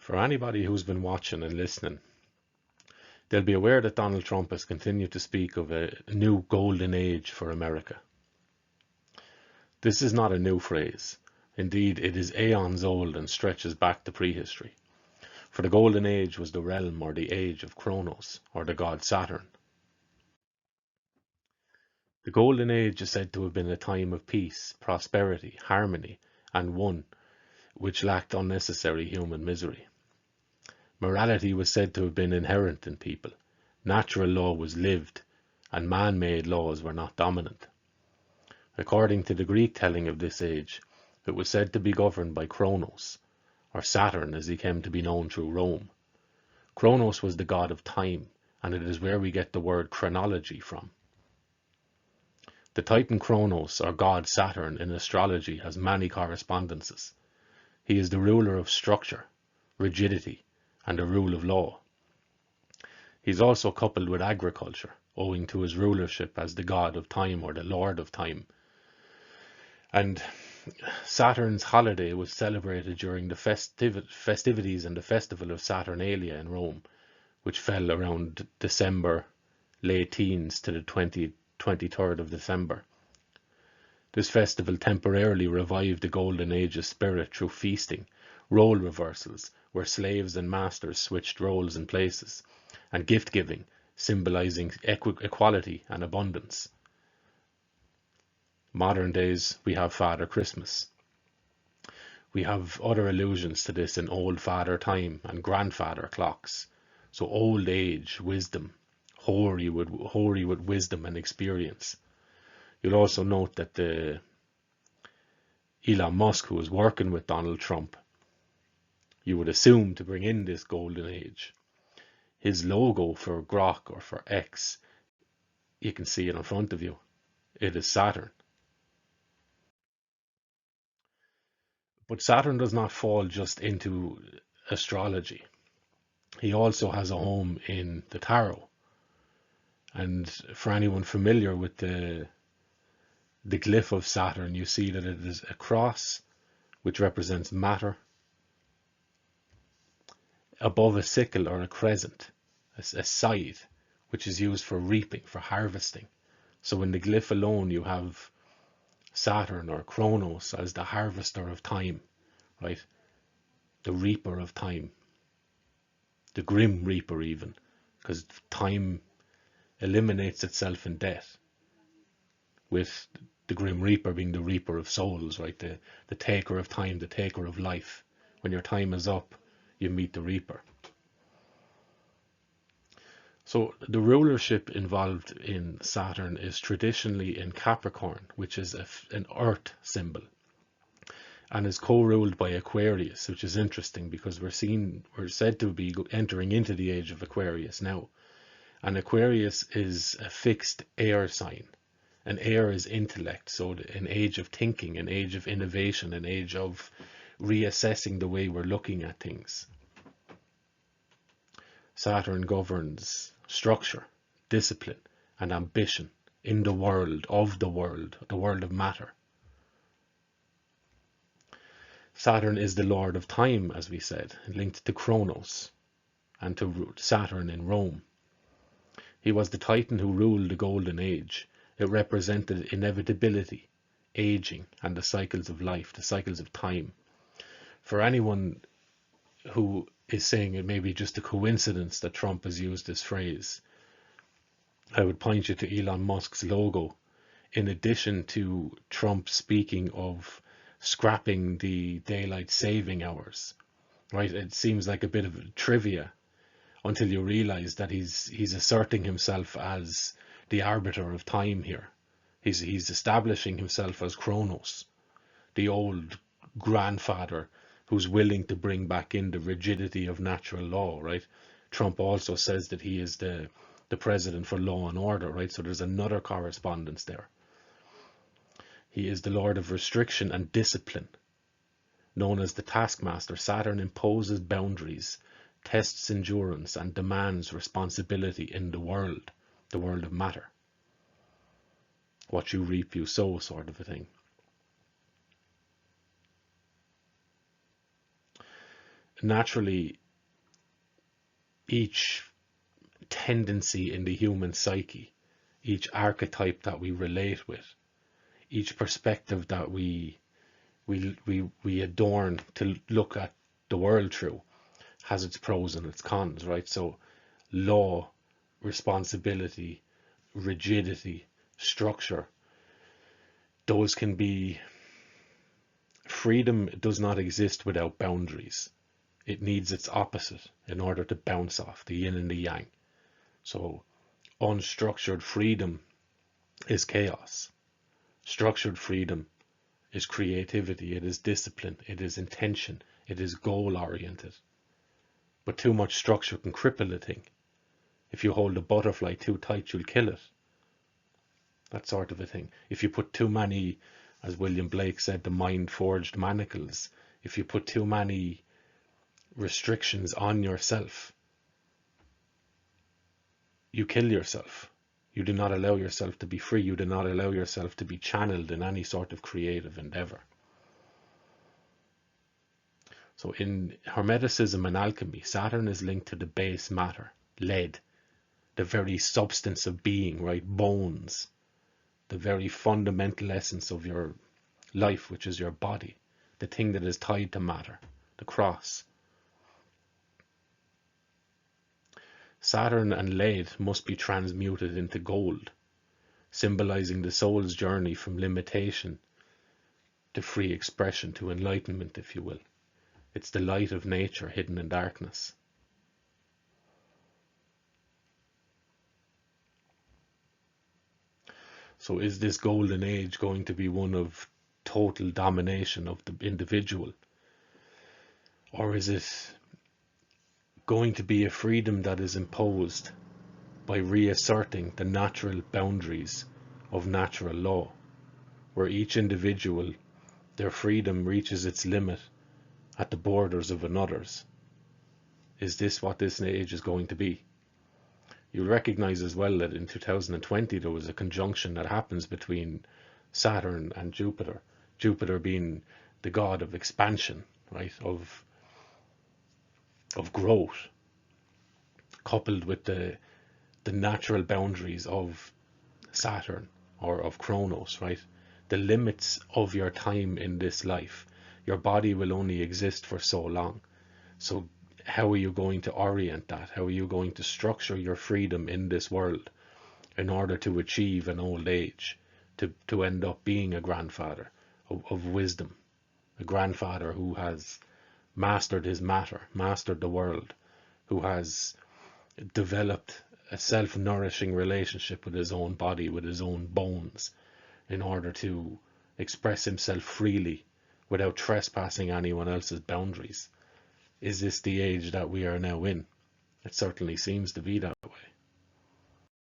For anybody who's been watching and listening, they'll be aware that Donald Trump has continued to speak of a new golden age for America. This is not a new phrase. Indeed, it is aeons old and stretches back to prehistory. For the golden age was the realm or the age of Kronos, or the god Saturn. The golden age is said to have been a time of peace, prosperity, harmony, and one which lacked unnecessary human misery. Morality was said to have been inherent in people. Natural law was lived, and man-made laws were not dominant. According to the Greek telling of this age, it was said to be governed by Kronos, or Saturn as he came to be known through Rome. Kronos was the god of time, and it is where we get the word chronology from. The Titan Kronos, or god Saturn, in astrology has many correspondences. He is the ruler of structure, rigidity, and the rule of law. He is also coupled with agriculture, owing to his rulership as the god of time or the lord of time. And Saturn's holiday was celebrated during the festivities and the festival of Saturnalia in Rome, which fell around December, late teens to the 23rd of December. This festival temporarily revived the Golden Age's spirit through feasting, role reversals, where slaves and masters switched roles and places, and gift-giving, symbolizing equality and abundance. Modern days, we have Father Christmas. We have other allusions to this in Old Father Time and Grandfather clocks. So old age, wisdom, hoary with wisdom and experience. You'll also note that Elon Musk, who is working with Donald Trump, you would assume to bring in this golden age. His logo for Grok or for X, you can see it in front of you. It is Saturn. But Saturn does not fall just into astrology. He also has a home in the tarot. And for anyone familiar with the glyph of Saturn, you see that it is a cross, which represents matter, above a sickle or a crescent, a scythe, which is used for reaping, for harvesting. So in the glyph alone, you have Saturn or Kronos as the harvester of time, right? The reaper of time, the grim reaper even, because time eliminates itself in death, with the grim reaper being the reaper of souls, right? The taker of time, the taker of life. When your time is up, you meet the reaper. So the rulership involved in Saturn is traditionally in Capricorn, which is an earth symbol, and is co-ruled by Aquarius, which is interesting because we're said to be entering into the age of Aquarius now. And Aquarius is a fixed air sign. And air is intellect, so an age of thinking, an age of innovation, an age of reassessing the way we're looking at things. Saturn governs structure, discipline, and ambition in the world of the world of matter. Saturn is the lord of time, as we said, linked to Kronos and to Saturn in Rome. He was the Titan who ruled the Golden Age. It represented inevitability, aging, and the cycles of life, the cycles of time. For anyone who is saying it may be just a coincidence that Trump has used this phrase, I would point you to Elon Musk's logo. In addition to Trump speaking of scrapping the daylight saving hours, right? It seems like a bit of trivia until you realize that he's asserting himself as the arbiter of time here. He's establishing himself as Kronos, the old grandfather who's willing to bring back in the rigidity of natural law, right? Trump also says that he is the president for law and order, right? So there's another correspondence there. He is the lord of restriction and discipline. Known as the taskmaster, Saturn imposes boundaries, tests endurance, and demands responsibility in the world of matter. What you reap, you sow, sort of a thing. naturally, each tendency in the human psyche, each archetype that we relate with, each perspective that we adorn to look at the world through, has its pros and its cons, right? So law, responsibility, rigidity, structure, those can be. Freedom does not exist without boundaries. It needs its opposite in order to bounce off, the yin and the yang. So unstructured freedom is chaos. Structured freedom is creativity, it is discipline, it is intention, it is goal oriented. But too much structure can cripple a thing. If you hold a butterfly too tight, you'll kill it. That sort of a thing. If you put too many, as William Blake said, the mind forged manacles, if you put too many restrictions on yourself, you kill yourself. You do not allow yourself to be free. You do not allow yourself to be channeled in any sort of creative endeavor. So in Hermeticism and alchemy, Saturn is linked to the base matter, lead, the very substance of being, right? Bones, the very fundamental essence of your life, which is your body, the thing that is tied to matter, the cross. Saturn and lead must be transmuted into gold, symbolizing the soul's journey from limitation to free expression, to enlightenment, if you will. It's the light of nature hidden in darkness. So is this golden age going to be one of total domination of the individual? Or is it going to be a freedom that is imposed by reasserting the natural boundaries of natural law, where each individual, their freedom reaches its limit at the borders of another's? Is this what this age is going to be? You'll recognize as well that in 2020 there was a conjunction that happens between Saturn and Jupiter. Jupiter being the god of expansion, right, of growth, coupled with the natural boundaries of Saturn, or of Kronos, right? The limits of your time in this life. Your body will only exist for so long. So how are you going to orient that? How are you going to structure your freedom in this world in order to achieve an old age, to end up being a grandfather of wisdom, a grandfather who has mastered his matter, mastered the world, who has developed a self-nourishing relationship with his own body, with his own bones, in order to express himself freely without trespassing anyone else's boundaries? Is this the age that we are now in? It certainly seems to be that way.